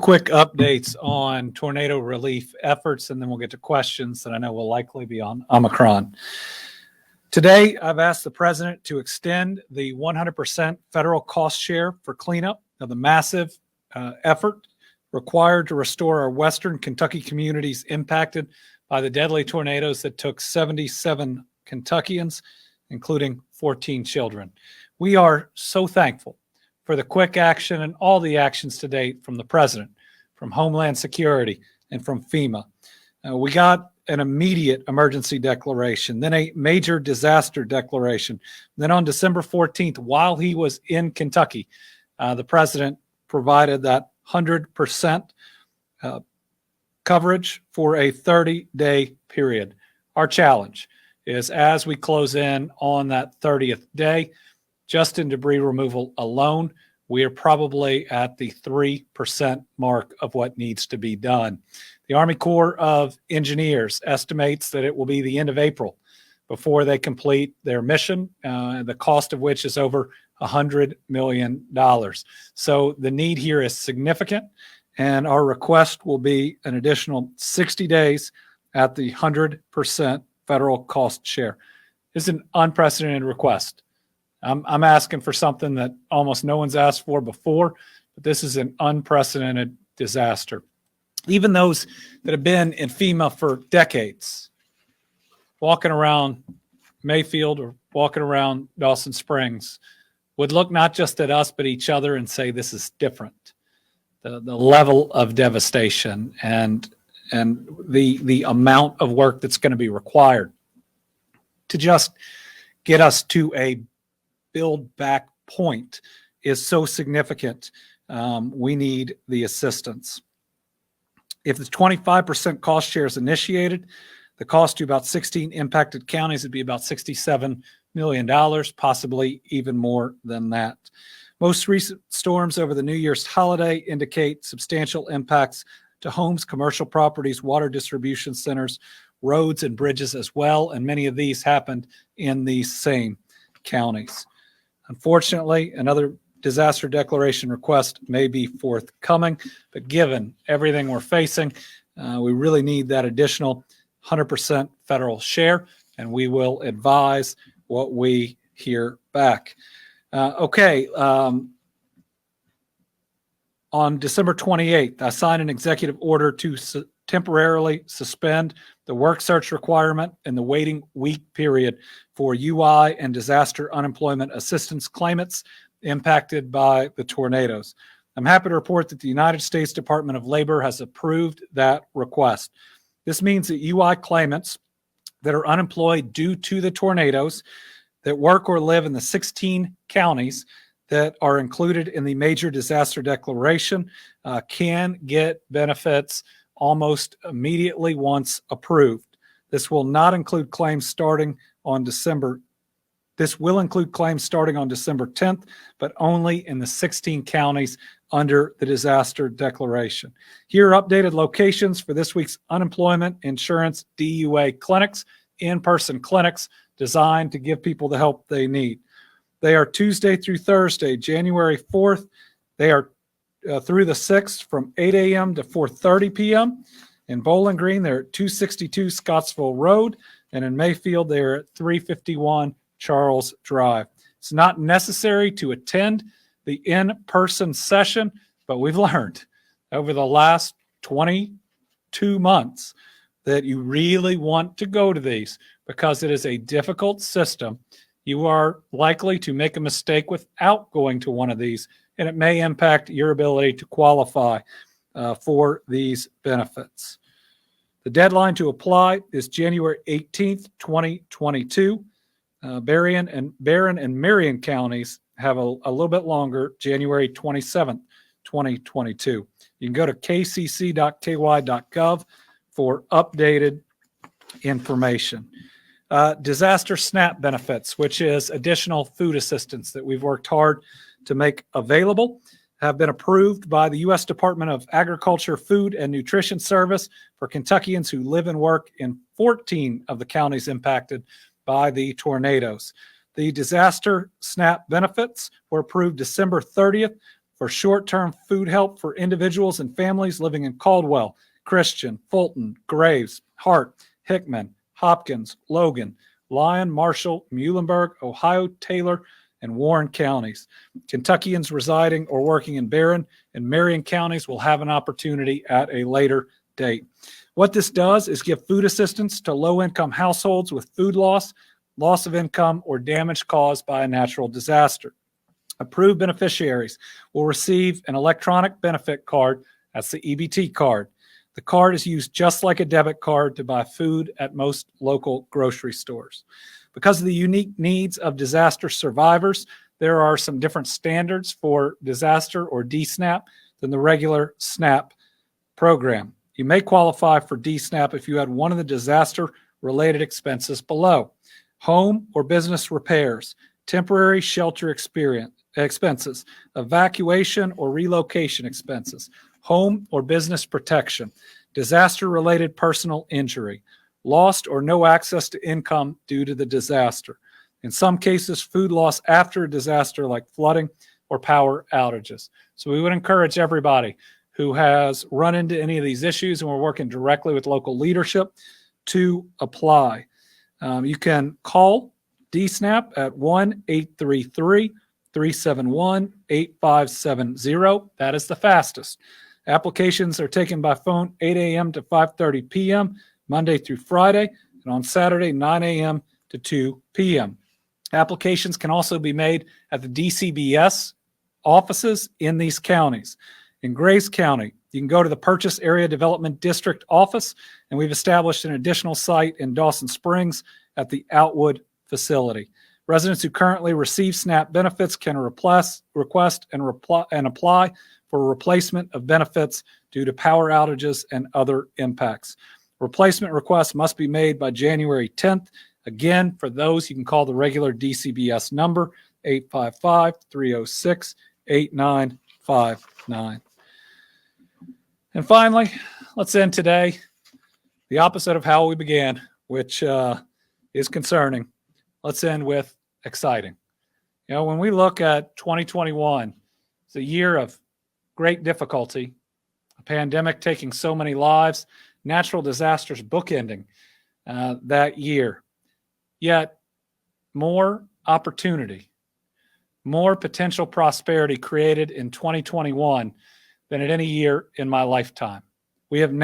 quick updates on tornado relief efforts, and then we'll get to questions that I know will likely be on Omicron. Today, I've asked the president to extend the 100% federal cost share for cleanup of the massive effort required to restore our western Kentucky communities impacted by the deadly tornadoes that took 77 Kentuckians, including 14 children. We are so thankful for the quick action and all the actions to date from the president, from Homeland Security, and from FEMA. We got an immediate emergency declaration, then a major disaster declaration. Then on December 14th, while he was in Kentucky, the president provided that 100% coverage for a 30-day period. Our challenge is as we close in on that 30th day, just in debris removal alone, we are probably at the 3% mark of what needs to be done. The Army Corps of Engineers estimates that it will be the end of April before they complete their mission, the cost of which is over $100 million. So the need here is significant, and our request will be an additional 60 days at the 100% federal cost share. It's an unprecedented request. I'm asking for something that almost no one's asked for before, but this is an unprecedented disaster. Even those that have been in FEMA for decades, walking around Mayfield or walking around Dawson Springs, would look not just at us, but each other and say, this is different. The level of devastation and the amount of work that's going to be required to just get us to a build back point is so significant. We need the assistance. If the 25% cost share is initiated, the cost to about 16 impacted counties would be about $67 million, possibly even more than that. Most recent storms over the New Year's holiday indicate substantial impacts to homes, commercial properties, water distribution centers, roads, and bridges as well, and many of these happened in these same counties. Unfortunately, another disaster declaration request may be forthcoming, but given everything we're facing, we really need that additional 100% federal share, and we will advise what we hear back. On December 28th, I signed an executive order to temporarily suspend the work search requirement and the waiting week period for UI and disaster unemployment assistance claimants impacted by the tornadoes. I'm happy to report that the United States Department of Labor has approved that request. This means that UI claimants that are unemployed due to the tornadoes that work or live in the 16 counties that are included in the major disaster declaration can get benefits almost immediately once approved. This will include claims starting on December 10th, but only in the 16 counties under the disaster declaration. Here are updated locations for this week's unemployment insurance DUA clinics, in-person clinics designed to give people the help they need. They are Tuesday through Thursday, January 4th. They are through the 6th from 8 a.m. to 4:30 p.m. In Bowling Green, they're at 262 Scottsville Road. And in Mayfield, they're at 351 Charles Drive. It's not necessary to attend the in-person session, but we've learned over the last 22 months that you really want to go to these because it is a difficult system. You are likely to make a mistake without going to one of these, and it may impact your ability to qualify for these benefits. The deadline to apply is January 18th, 2022. Barron and Marion counties have a little bit longer, January 27th, 2022. You can go to kcc.ky.gov for updated information. Disaster SNAP benefits, which is additional food assistance that we've worked hard to make available, have been approved by the U.S. Department of Agriculture, Food and Nutrition Service for Kentuckians who live and work in 14 of the counties impacted by the tornadoes. The disaster SNAP benefits were approved December 30th for short-term food help for individuals and families living in Caldwell, Christian, Fulton, Graves, Hart, Hickman, Hopkins, Logan, Lyon, Marshall, Muhlenberg, Ohio, Taylor, and Warren counties. Kentuckians residing or working in Barron and Marion counties will have an opportunity at a later date. What this does is give food assistance to low-income households with food loss, loss of income, or damage caused by a natural disaster. Approved beneficiaries will receive an electronic benefit card. That's the EBT card. The card is used just like a debit card to buy food at most local grocery stores. Because of the unique needs of disaster survivors, there are some different standards for disaster or DSNAP than the regular SNAP program. You may qualify for DSNAP if you had one of the disaster-related expenses below: home or business repairs, temporary shelter expenses, evacuation or relocation expenses, home or business protection, disaster-related personal injury, lost or no access to income due to the disaster. In some cases, food loss after a disaster like flooding or power outages. So we would encourage everybody who has run into any of these issues, and we're working directly with local leadership, to apply. You can call DSNAP at 1-833-371-8570. That is the fastest. Applications are taken by phone 8 a.m. to 5:30 p.m. Monday through Friday, and on Saturday, 9 a.m. to 2 p.m. Applications can also be made at the DCBS offices in these counties. In Grays County, you can go to the Purchase Area Development District office, and we've established an additional site in Dawson Springs at the Outwood facility. Residents who currently receive SNAP benefits can request and apply for a replacement of benefits due to power outages and other impacts. Replacement requests must be made by January 10th. Again, for those, you can call the regular DCBS number, 855-306-8959. And finally, let's end today the opposite of how we began, which is concerning. Let's end with exciting. You know, when we look at 2021, it's a year of great difficulty, a pandemic taking so many lives, natural disasters bookending that year. Yet more opportunity, more potential prosperity created in 2021 than at any year in my lifetime. We have